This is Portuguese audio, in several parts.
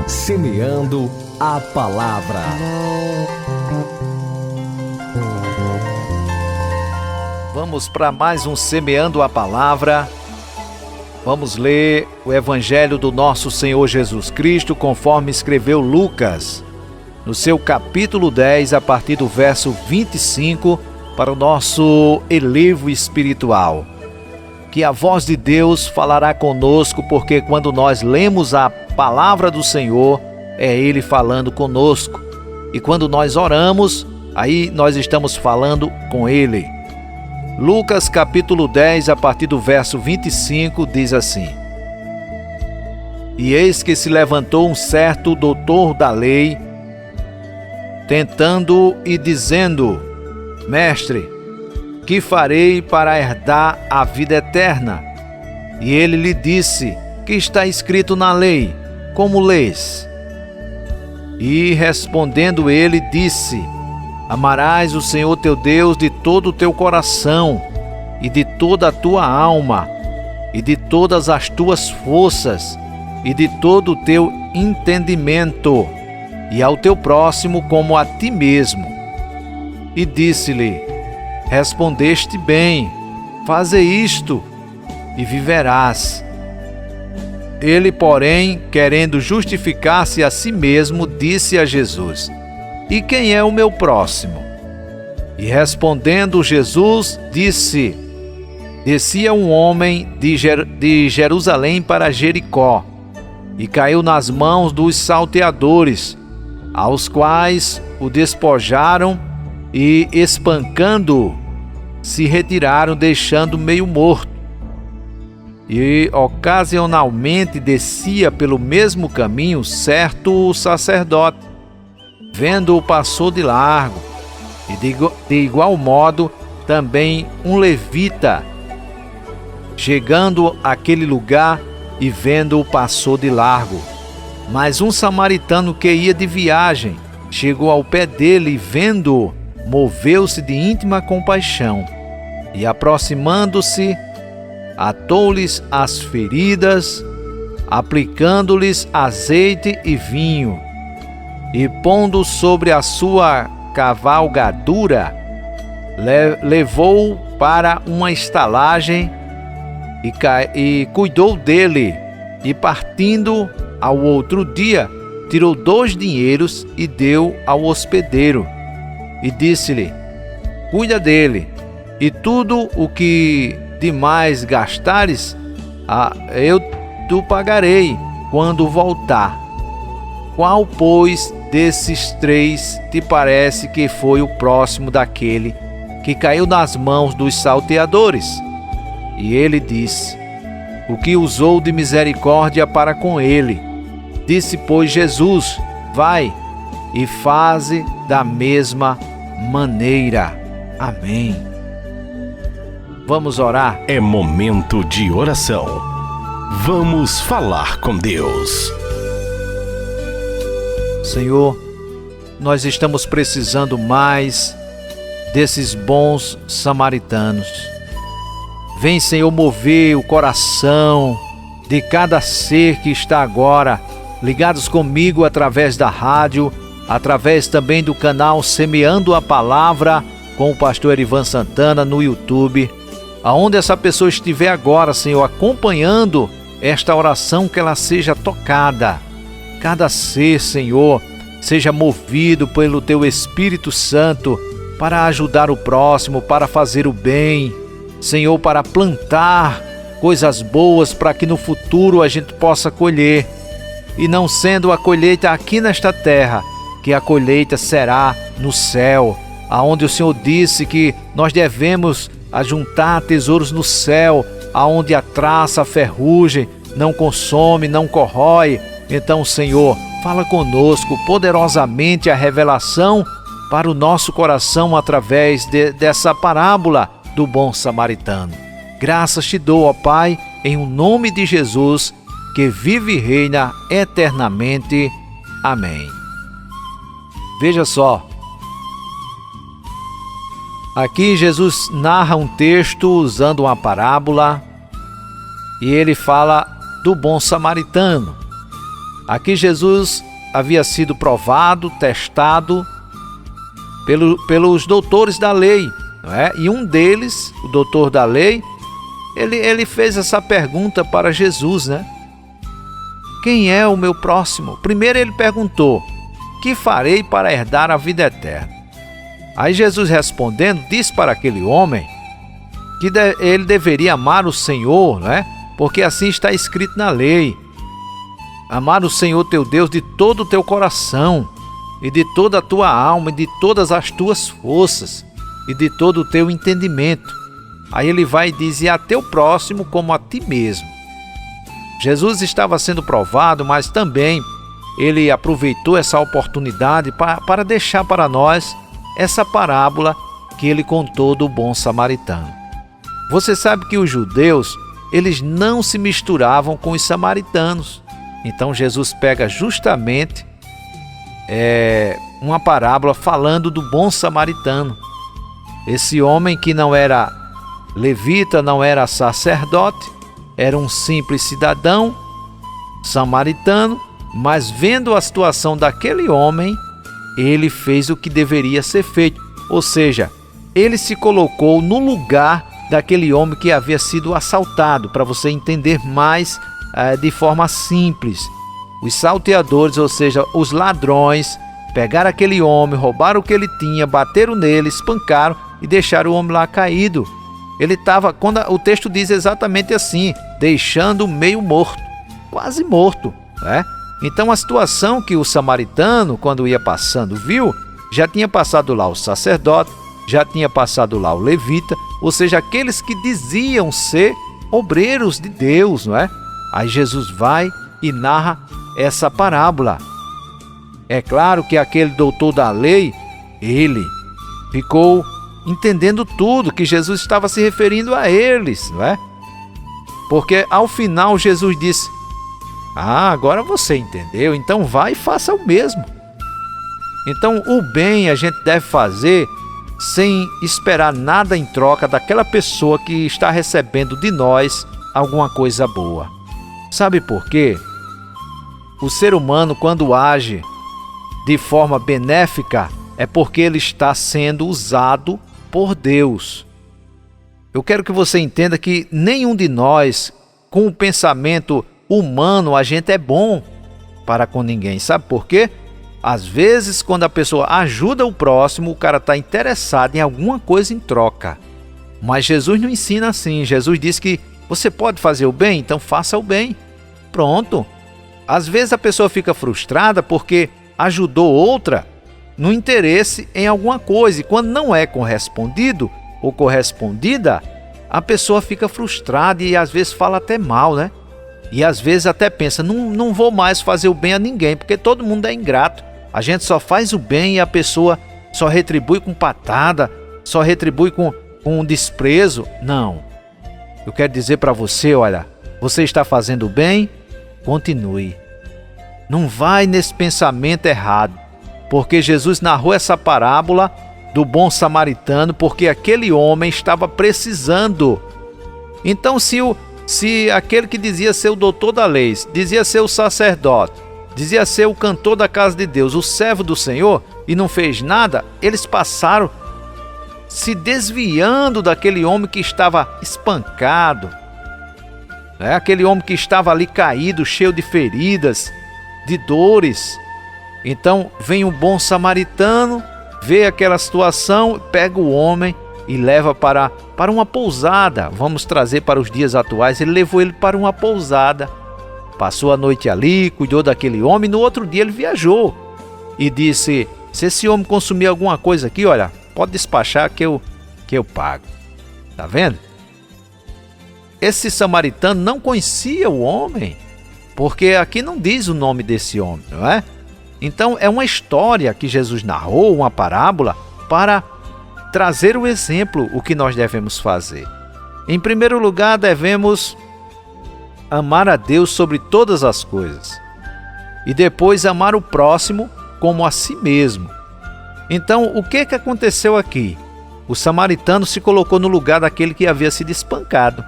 Semeando a Palavra. Vamos para mais um Semeando a Palavra. Vamos ler o Evangelho do nosso Senhor Jesus Cristo, conforme escreveu Lucas, no seu capítulo 10, a partir do verso 25, para o nosso elevo espiritual. Que a voz de Deus falará conosco, porque quando nós lemos a palavra do Senhor, é Ele falando conosco. E quando nós oramos, aí nós estamos falando com Ele. Lucas capítulo 10, a partir do verso 25, diz assim: E eis que se levantou um certo doutor da lei, tentando e dizendo: Mestre, que farei para herdar a vida eterna? E ele lhe disse: Que está escrito na lei? Como lês? E respondendo ele, disse: Amarás o Senhor teu Deus de todo o teu coração, e de toda a tua alma, e de todas as tuas forças, e de todo o teu entendimento, e ao teu próximo como a ti mesmo. E disse-lhe: Respondeste bem, faze isto, e viverás. Ele, porém, querendo justificar-se a si mesmo, disse a Jesus: E quem é o meu próximo? E respondendo Jesus, disse: Descia um homem de Jerusalém para Jericó, e caiu nas mãos dos salteadores, aos quais o despojaram e, espancando-o, se retiraram, deixando meio morto. E ocasionalmente descia pelo mesmo caminho certo sacerdote. Vendo-o, passou de largo, e de igual modo também um levita, chegando àquele lugar e vendo-o, passou de largo. Mas um samaritano que ia de viagem chegou ao pé dele e, vendo-o, moveu-se de íntima compaixão, e aproximando-se, atou-lhes as feridas, aplicando-lhes azeite e vinho, e pondo sobre a sua cavalgadura, levou-o para uma estalagem e cuidou dele, e partindo ao outro dia, tirou 2 dinheiros e deu ao hospedeiro, e disse-lhe: Cuida dele, e tudo o que demais gastares, eu te pagarei quando voltar. Qual, pois, desses 3 te parece que foi o próximo daquele que caiu nas mãos dos salteadores? E ele disse: O que usou de misericórdia para com ele. Disse, pois, Jesus: Vai e faze da mesma maneira. Amém. Vamos orar. É momento de oração. Vamos falar com Deus. Senhor, nós estamos precisando mais desses bons samaritanos. Vem, Senhor, mover o coração de cada ser que está agora ligados comigo através da rádio, através também do canal Semeando a Palavra com o pastor Erivan Santana no YouTube. Aonde essa pessoa estiver agora, Senhor, acompanhando esta oração, que ela seja tocada. Cada ser, Senhor, seja movido pelo Teu Espírito Santo para ajudar o próximo, para fazer o bem. Senhor, para plantar coisas boas, para que no futuro a gente possa colher. E não sendo a colheita aqui nesta terra, que a colheita será no céu, aonde o Senhor disse que nós devemos ajuntar tesouros no céu, aonde a traça, a ferrugem não consome, não corrói. Então, Senhor, fala conosco poderosamente a revelação para o nosso coração através dessa parábola do bom samaritano. Graças te dou, ó Pai, em o nome de Jesus, que vive e reina eternamente. Amém. Veja só, aqui Jesus narra um texto usando uma parábola, e ele fala do bom samaritano. Aqui Jesus havia sido provado, testado pelos doutores da lei, não é? E um deles, o doutor da lei, ele fez essa pergunta para Jesus, né? Quem é o meu próximo? Primeiro ele perguntou: que farei para herdar a vida eterna? Aí Jesus respondendo, disse para aquele homem que ele deveria amar o Senhor, né? Porque assim está escrito na lei: amar o Senhor teu Deus de todo o teu coração, e de toda a tua alma, e de todas as tuas forças, e de todo o teu entendimento. Aí ele vai e diz: e a teu próximo como a ti mesmo. Jesus estava sendo provado, mas também ele aproveitou essa oportunidade para deixar para nós essa parábola que ele contou do bom samaritano. Você sabe que os judeus, eles não se misturavam com os samaritanos. Então Jesus pega justamente uma parábola falando do bom samaritano. Esse homem que não era levita, não era sacerdote, era um simples cidadão samaritano, mas vendo a situação daquele homem, ele fez o que deveria ser feito. Ou seja, ele se colocou no lugar daquele homem que havia sido assaltado, para você entender mais de forma simples. Os salteadores, ou seja, os ladrões, pegaram aquele homem, roubaram o que ele tinha, bateram nele, espancaram e deixaram o homem lá caído. Ele estava, o texto diz exatamente assim, deixando meio morto, quase morto, né? Então a situação que o samaritano, quando ia passando, viu, já tinha passado lá o sacerdote, já tinha passado lá o levita, ou seja, aqueles que diziam ser obreiros de Deus, não é? Aí Jesus vai e narra essa parábola. É claro que aquele doutor da lei, ele ficou entendendo tudo, que Jesus estava se referindo a eles, não é? Porque ao final Jesus disse: agora você entendeu, então vai e faça o mesmo. Então o bem a gente deve fazer sem esperar nada em troca daquela pessoa que está recebendo de nós alguma coisa boa. Sabe por quê? O ser humano, quando age de forma benéfica, é porque ele está sendo usado por Deus. Eu quero que você entenda que nenhum de nós, com o pensamento humano, a gente é bom para com ninguém. Sabe por quê? Às vezes, quando a pessoa ajuda o próximo, o cara está interessado em alguma coisa em troca. Mas Jesus não ensina assim. Jesus diz que você pode fazer o bem, então faça o bem. Pronto. Às vezes a pessoa fica frustrada porque ajudou outra no interesse em alguma coisa. E quando não é correspondido ou correspondida, a pessoa fica frustrada e às vezes fala até mal, né? E às vezes até pensa: não vou mais fazer o bem a ninguém, porque todo mundo é ingrato. A gente só faz o bem e a pessoa só retribui com patada, só retribui com desprezo. Não. Eu quero dizer para você, olha, você está fazendo o bem, continue. Não vai nesse pensamento errado, porque Jesus narrou essa parábola do bom samaritano porque aquele homem estava precisando. Então se aquele que dizia ser o doutor da lei, dizia ser o sacerdote, dizia ser o cantor da casa de Deus, o servo do Senhor, e não fez nada, eles passaram se desviando daquele homem que estava espancado, aquele homem que estava ali caído, cheio de feridas, de dores. Então vem um bom samaritano, vê aquela situação, pega o homem e leva para uma pousada. Vamos trazer para os dias atuais. Ele levou ele para uma pousada, passou a noite ali, cuidou daquele homem. No outro dia ele viajou e disse: se esse homem consumir alguma coisa aqui, olha, pode despachar que eu pago. Tá vendo? Esse samaritano não conhecia o homem, porque aqui não diz o nome desse homem, não é? Então é uma história que Jesus narrou, uma parábola, para trazer o exemplo, o que nós devemos fazer. Em primeiro lugar, devemos amar a Deus sobre todas as coisas. E depois amar o próximo como a si mesmo. Então, o que aconteceu aqui? O samaritano se colocou no lugar daquele que havia sido espancado.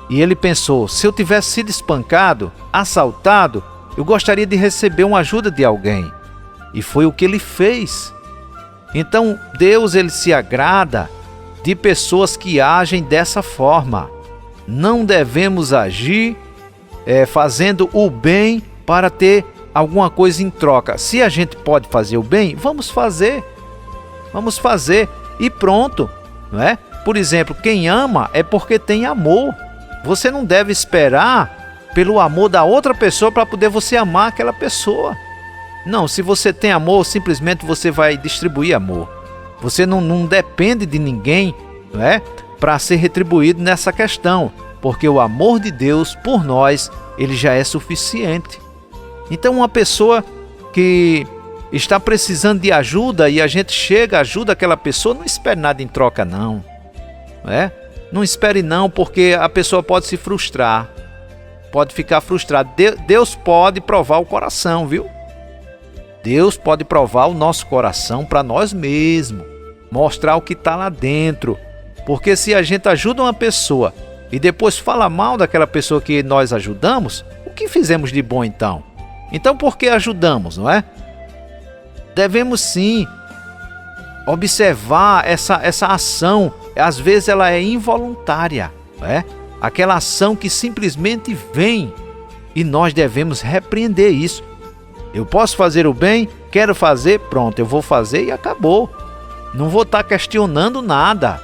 E ele pensou: se eu tivesse sido espancado, assaltado, eu gostaria de receber uma ajuda de alguém. E foi o que ele fez. Então, Deus ele se agrada de pessoas que agem dessa forma. Não devemos agir fazendo o bem para ter alguma coisa em troca. Se a gente pode fazer o bem, vamos fazer. Vamos fazer e pronto, não é? Por exemplo, quem ama é porque tem amor. Você não deve esperar pelo amor da outra pessoa para poder você amar aquela pessoa. Não, se você tem amor, simplesmente você vai distribuir amor. Você não depende de ninguém, não é? Para ser retribuído nessa questão, porque o amor de Deus por nós, ele já é suficiente. Então uma pessoa que está precisando de ajuda e a gente chega, ajuda aquela pessoa, não espere nada em troca não. Não espere não, porque a pessoa pode se frustrar, pode ficar frustrada. Deus pode provar o coração, viu? Deus pode provar o nosso coração para nós mesmos, mostrar o que está lá dentro. Porque se a gente ajuda uma pessoa e depois fala mal daquela pessoa que nós ajudamos, o que fizemos de bom então? Então por que ajudamos, não é? Devemos sim observar essa ação. Às vezes ela é involuntária, não é? Aquela ação que simplesmente vem e nós devemos repreender isso. Eu posso fazer o bem, quero fazer, pronto, eu vou fazer e acabou. Não vou estar questionando nada,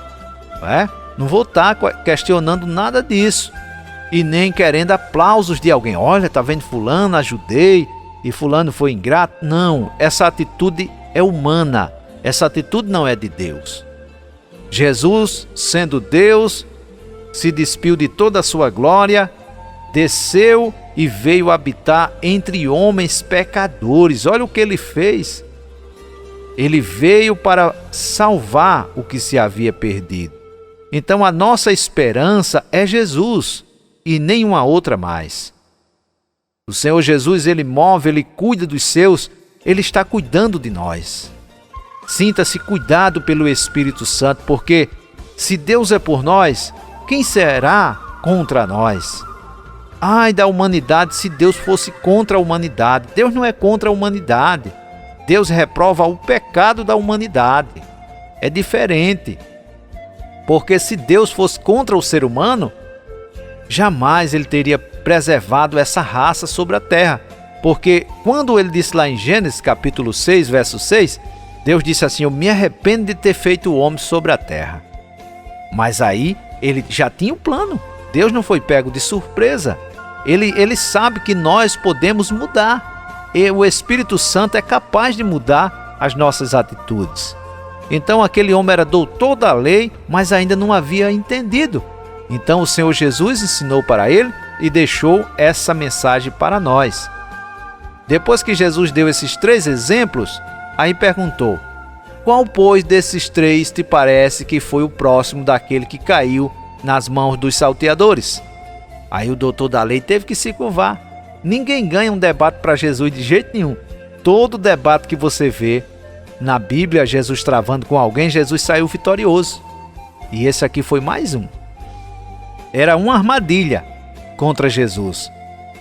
não é? Não vou estar questionando nada disso. E nem querendo aplausos de alguém. Olha, tá vendo fulano, ajudei e fulano foi ingrato. Não, essa atitude é humana. Essa atitude não é de Deus. Jesus, sendo Deus, se despiu de toda a sua glória, desceu e veio habitar entre homens pecadores. Olha o que ele fez. Ele veio para salvar o que se havia perdido. Então a nossa esperança é Jesus e nenhuma outra mais. O Senhor Jesus, ele move, ele cuida dos seus, ele está cuidando de nós. Sinta-se cuidado pelo Espírito Santo, porque se Deus é por nós, quem será contra nós? Ai da humanidade se Deus fosse contra a humanidade. Deus não é contra a humanidade. Deus reprova o pecado da humanidade. É diferente. Porque se Deus fosse contra o ser humano, jamais ele teria preservado essa raça sobre a terra. Porque quando ele disse lá em Gênesis capítulo 6, verso 6, Deus disse assim: eu me arrependo de ter feito o homem sobre a terra. Mas aí ele já tinha um plano. Deus não foi pego de surpresa. Ele sabe que nós podemos mudar. E o Espírito Santo é capaz de mudar as nossas atitudes. Então aquele homem era doutor da lei, mas ainda não havia entendido. Então o Senhor Jesus ensinou para ele e deixou essa mensagem para nós. Depois que Jesus deu esses 3 exemplos, aí perguntou: qual, pois, desses 3 te parece que foi o próximo daquele que caiu nas mãos dos salteadores? Aí o doutor da lei teve que se curvar. Ninguém ganha um debate para Jesus de jeito nenhum. Todo debate que você vê na Bíblia, Jesus travando com alguém, Jesus saiu vitorioso. E esse aqui foi mais um. Era uma armadilha contra Jesus,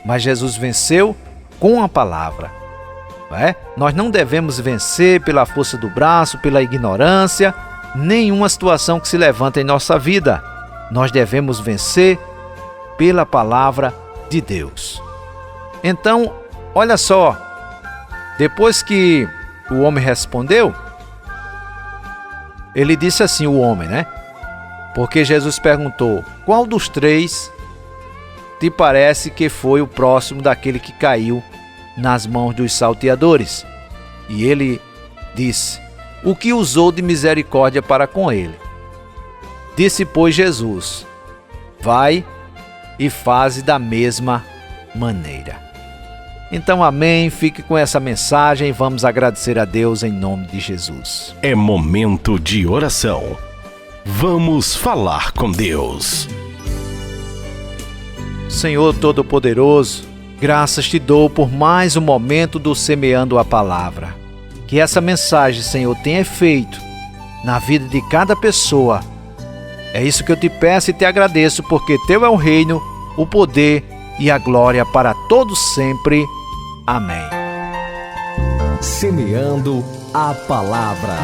mas Jesus venceu com a palavra. Nós não devemos vencer pela força do braço, pela ignorância, nenhuma situação que se levanta em nossa vida. Nós devemos vencer pela palavra de Deus. Então, olha só, depois que o homem respondeu, ele disse assim, o homem, Porque Jesus perguntou: qual dos 3 te parece que foi o próximo daquele que caiu nas mãos dos salteadores? E ele disse: o que usou de misericórdia para com ele. Disse, pois, Jesus: vai e faze da mesma maneira. Então, amém, fique com essa mensagem e vamos agradecer a Deus em nome de Jesus. É momento de oração. Vamos falar com Deus. Senhor Todo-Poderoso, graças te dou por mais um momento do Semeando a Palavra. Que essa mensagem, Senhor, tenha efeito na vida de cada pessoa. É isso que eu te peço e te agradeço, porque teu é o reino, o poder e a glória para todos sempre. Amém. Semeando a palavra.